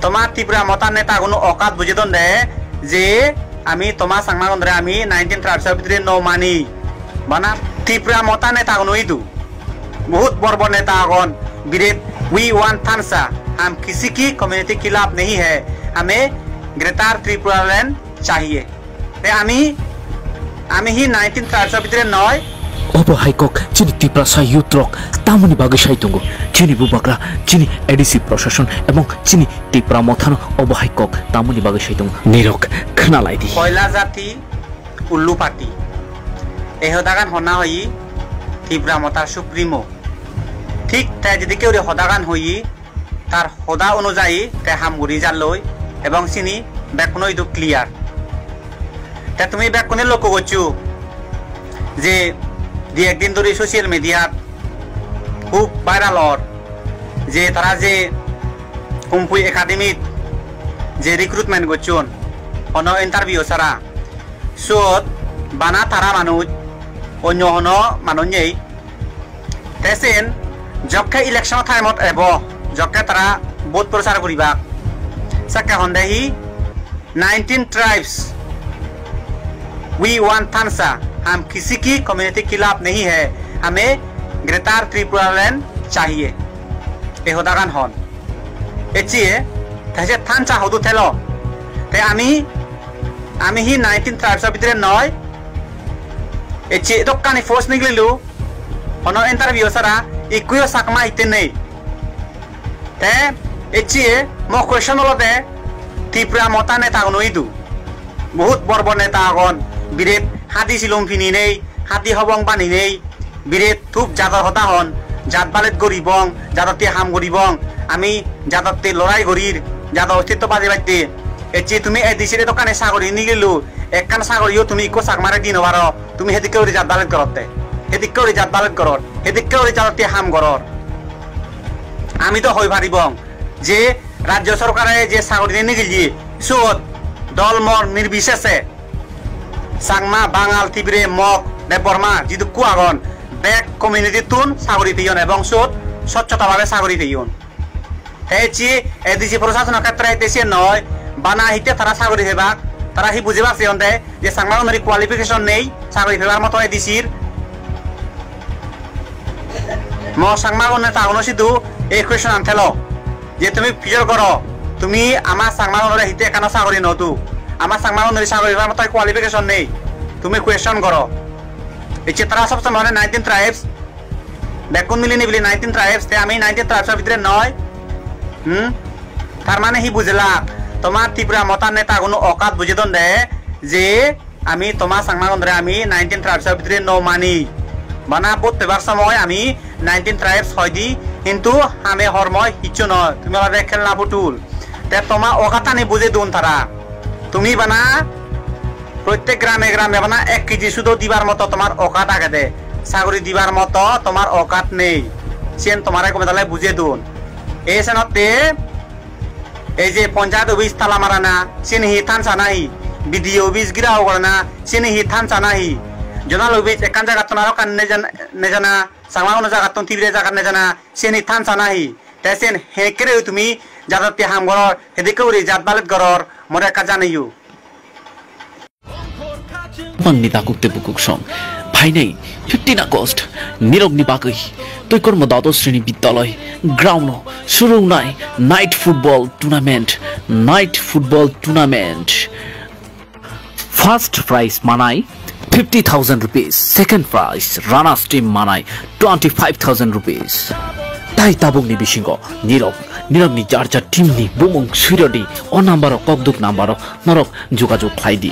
তোমার ত্রিপুরা মতা নেতা কোনো অকাত বুঝে দন দে যে আমি তোমার সাংমা গন্ডরে আমি 19 ট্রাইবসের ভিতরে ন মানি বানা ত্রিপুরা মতা নেতা কোনো ইদু बहुत बड़ नेता आगन बिरेत वी वांट थानसा हम किसी की कम्युनिटी के खिलाफ नहीं है हमें ग्रेटर त्रिपुरालैंड चाहिए ते आमी ही 19 ट्राइब्स ভিতরে নয় অবহাইকক চিনি ত্রিপুরা ইউথরক তামনি বাগে সাইতুঙ্গো চিনি বুবাকরা চিনি এডিসি প্রশাসন এবং চিনি ত্রিপুরা মথানো অবহাইকক তামনি বাগে সাইতুঙ্গো নিরক খনালাইদি কয়লা জাতি উল্লু পার্টি এহদাগান হনা হই ত্রিপুরা মতার সুপ্রিমো ঠিক তাই যদি কেউ হদাগান হই তার হদা অনুযায়ী তে হামগুড়ি জালই এবং চিনি ব্যাকুন ইদু ক্লিয়ার তে তুমি ব্যাকুনে লক্ষ্য করছো যে দি একদিন ধরে সোশ্যাল মিডিয়াত খুব ভাইরাল যে তারা যে কুম্পুই একাডেমিত যে রিক্রুটমেন্ট করছুন অন ইন্টারভিউ সারা সোত বানা তারা মানুষ অন্য হন মানুষ নেই তেসেন যকে ইলেকশন টাইমত এব যকে তারা ভোট প্রচার করিবা সাকা হন্দেহি 19 ट्राइब्स वी वांट थानसा हम किसी की कम्युनिटी के खिलाफ नहीं है हमें ग्रेटर त्रिपुरालैंड चाहिए ए होदागान हन एचिए थासे थानसा हदु थेलो ते आमी ही 19 ट्राइब्स ভিতরে নয় एची दक्कानि फोर्स निगलिलु हनो इंटरव्यू सारा इकुयो साकमा इते नहीं ते एची मो क्वेश्चन होलते त्रिपुरा मता नेता गनो इदु बहुत बड़ नेता आगन बिरेत हाथी सिलम फिनी नहीं हाथी हबंग बानी नहीं बिरेत थुप जादर हता हन जात बालेत गरीबं जादते हाम गरीबं आमी जादते लड़ाई गरीर जादर अस्तित्व बाजे बाइते एची तुमी एदिसिरे दकाने सागरी निगलिलु একখান সাগরিও তুমি ইকো সাগমারে দিন বারো তুমি হেদিকে ওরে জাত বালেত করতে হেদিকে ওরে জাত বালেত করর হেদিকে ওরে জাততে হাম করর আমি তো হই ভারিবং যে রাজ্য সরকারে যে সাগরি নিয়ে গেলি সুত দলমর নির্বিশেষে সাংমা বাঙাল তিবরে মক দেববর্মা জিদু কুয়াগন ব্যাক কমিউনিটি তুন সাগরি দিয়ন এবং সুত স্বচ্ছতাভাবে সাগরি দিয়ন হেচি এদিসি প্রশাসনের ক্ষেত্রে দেশে নয় বানা হিতে তারা সাগরি হেবাক তারা হি বুঝে পারছে অন্তে যে সাংবাদিক কোয়ালিফিকেশন নেই চাকরি ফেলার মতো এদিসির ম সাংবাদিক তাহলে শুধু এই কোয়েশন আনতেল যে তুমি ফিচার করো তুমি আমার সাংবাদিক হিতে কেন চাকরি নতু আমার সাংবাদিক চাকরি ফেলার মতো কোয়ালিফিকেশন নেই তুমি কোয়েশন করো এই তারা সবসময় মানে 19 ট্রাইবস বেকুন মিলি নিবলি 19 ট্রাইবস তে আমি 19 ট্রাইবসের ভিতরে নয় তার মানে হি বুঝলা তোমার ত্রিপুরা মতা নেতা কোনো অকাত বুঝে দন দে যে আমি তোমার সাংমা গন্ডরে আমি 19 ট্রাইবসের ভিতরে ন মানি বানা প্রত্যেকবার সময় আমি 19 ট্রাইবস হয় দি কিন্তু আমি হরময় কিচ্ছু নয় তুমি আবার খেল না পুতুল তে তোমার অকাতা নি বুঝে দুন তারা তুমি বানা প্রত্যেক গ্রামে গ্রামে বানা 1 কেজি শুধু দিবার মতো তোমার অকাত আগে দে সাগরি দিবার মতো তোমার অকাত নেই সেন তোমারে কমে তাহলে বুঝে দুন এই সেনতে এই যে পঞ্চায়েত অফিস তালা মারা না সেন হি থানসা নাহি বিডিও অফিস গিরা করে না সেন হি থানসা নাহি জোনাল অফিস একান জায়গা তো নারো কান নে জানা সাংমা কোনো জায়গা তো তিবরে জায়গা নে জানা সেন হি থানসা নাহি তাই সেন হে করে তুমি যাদতে হাম গরর হেদিকে উড়ি জাত বালেত গরর মরে কা জানিও পান্নিতা করতে বুকুক সং ভাই নাই 15 আগস্ট নিরগ্নি বাকই তুই কর্ম দ্বাদশ শ্রেণী বিদ্যালয় গ্রাউন্ড শুরু নাই night football tournament first prize মানাই 50,000 rupees second prize runners team মানাই 25,000 rupees তাই তাবুংনি বিশিঙ্গ নিরগ্নি যার টিমনি বুমং সুইরডি অ নাম্বার ককদুক নাম্বার নরক যোগাযোগ খাইদি